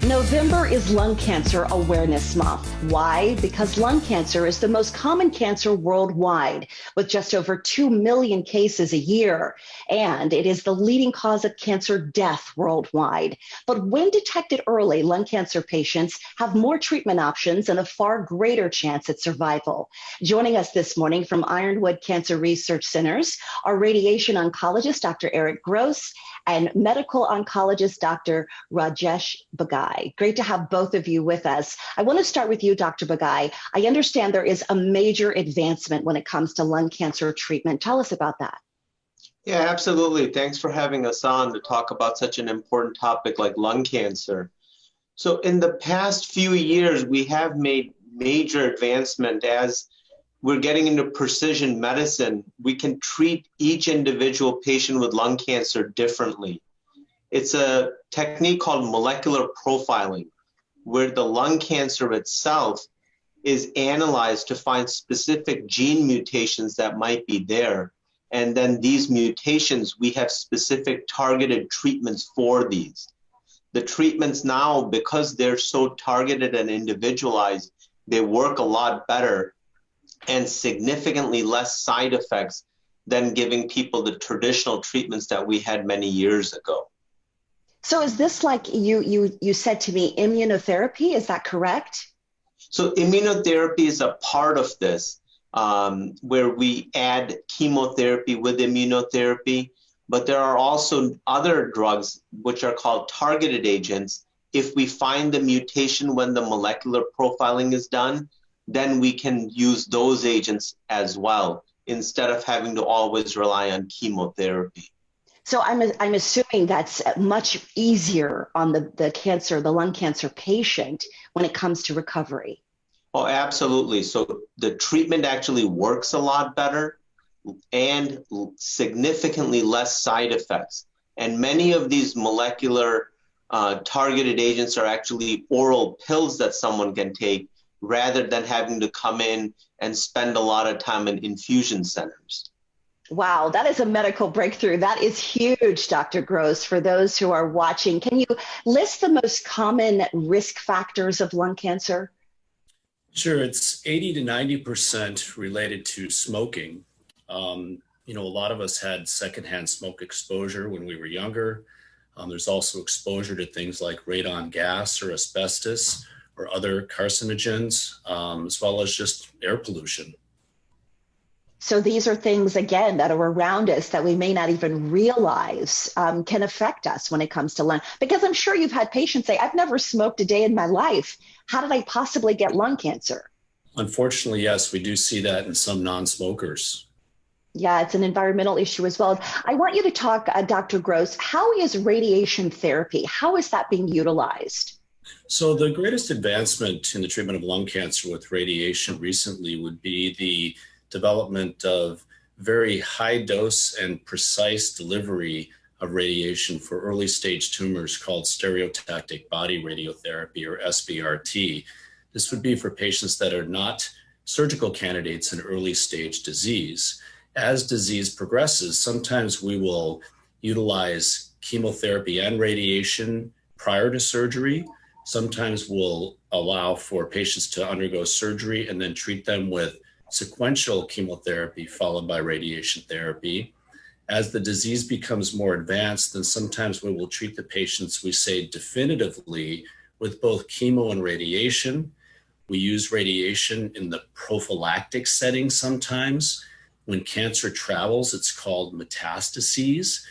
November is Lung Cancer Awareness Month. Why? Because lung cancer is the most common cancer worldwide, with just over 2 million cases a year. And it is the leading cause of cancer death worldwide. But when detected early, lung cancer patients have more treatment options and a far greater chance at survival. Joining us this morning from Ironwood Cancer Research Centers are radiation oncologist Dr. Eric Gross and medical oncologist Dr. Rajesh Bagai. Great to have both of you with us. I want to start with you, Dr. Bagai. I understand there is a major advancement when it comes to lung cancer treatment. Tell us about that. Yeah, absolutely. Thanks for having us on to talk about such an important topic like lung cancer. So in the past few years, we have made major advancement as we're getting into precision medicine. We can treat each individual patient with lung cancer differently. It's a technique called molecular profiling, where the lung cancer itself is analyzed to find specific gene mutations that might be there. And then these mutations, we have specific targeted treatments for these. The treatments now, because they're so targeted and individualized, they work a lot better and significantly less side effects than giving people the traditional treatments that we had many years ago. So is this like you said to me, immunotherapy? Is that correct? So immunotherapy is a part of this, where we add chemotherapy with immunotherapy, but there are also other drugs which are called targeted agents. If we find the mutation when the molecular profiling is done, then we can use those agents as well, instead of having to always rely on chemotherapy. So I'm assuming that's much easier on the lung cancer patient when it comes to recovery. Oh, absolutely. So the treatment actually works a lot better and significantly less side effects. And many of these molecular targeted agents are actually oral pills that someone can take, rather than having to come in and spend a lot of time in infusion centers. Wow, that is a medical breakthrough. That is huge, Dr. Gross, for those who are watching. Can you list the most common risk factors of lung cancer? Sure, it's 80 to 90% related to smoking. A lot of us had secondhand smoke exposure when we were younger. There's also exposure to things like radon gas or asbestos or other carcinogens, as well as just air pollution. So these are things, again, that are around us that we may not even realize can affect us when it comes to lung. Because I'm sure you've had patients say, I've never smoked a day in my life. How did I possibly get lung cancer? Unfortunately, yes, we do see that in some non-smokers. Yeah, it's an environmental issue as well. I want you to talk, Dr. Gross, how is radiation therapy? How is that being utilized? So the greatest advancement in the treatment of lung cancer with radiation recently would be the development of very high dose and precise delivery of radiation for early stage tumors called stereotactic body radiotherapy, or SBRT. This would be for patients that are not surgical candidates in early stage disease. As disease progresses, sometimes we will utilize chemotherapy and radiation prior to surgery. Sometimes we'll allow for patients to undergo surgery and then treat them with sequential chemotherapy followed by radiation therapy. As the disease becomes more advanced, then sometimes we will treat the patients, we say, definitively with both chemo and radiation. We use radiation in the prophylactic setting sometimes. When cancer travels, it's called metastases.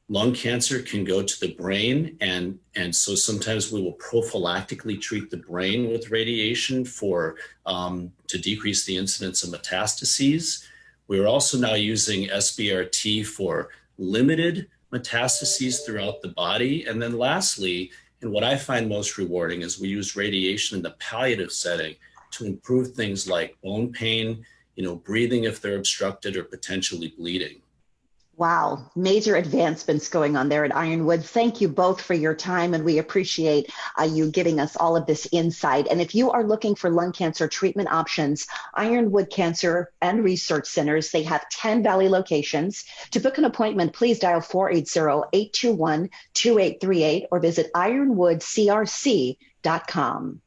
Lung cancer can go to the brain, and so sometimes we will prophylactically treat the brain with radiation to decrease the incidence of metastases. We're also now using SBRT for limited metastases throughout the body. And then lastly, and what I find most rewarding, is we use radiation in the palliative setting to improve things like bone pain, breathing if they're obstructed, or potentially bleeding. Wow, major advancements going on there at Ironwood. Thank you both for your time, and we appreciate you giving us all of this insight. And if you are looking for lung cancer treatment options, Ironwood Cancer and Research Centers, they have 10 Valley locations. To book an appointment, please dial 480-821-2838 or visit ironwoodcrc.com.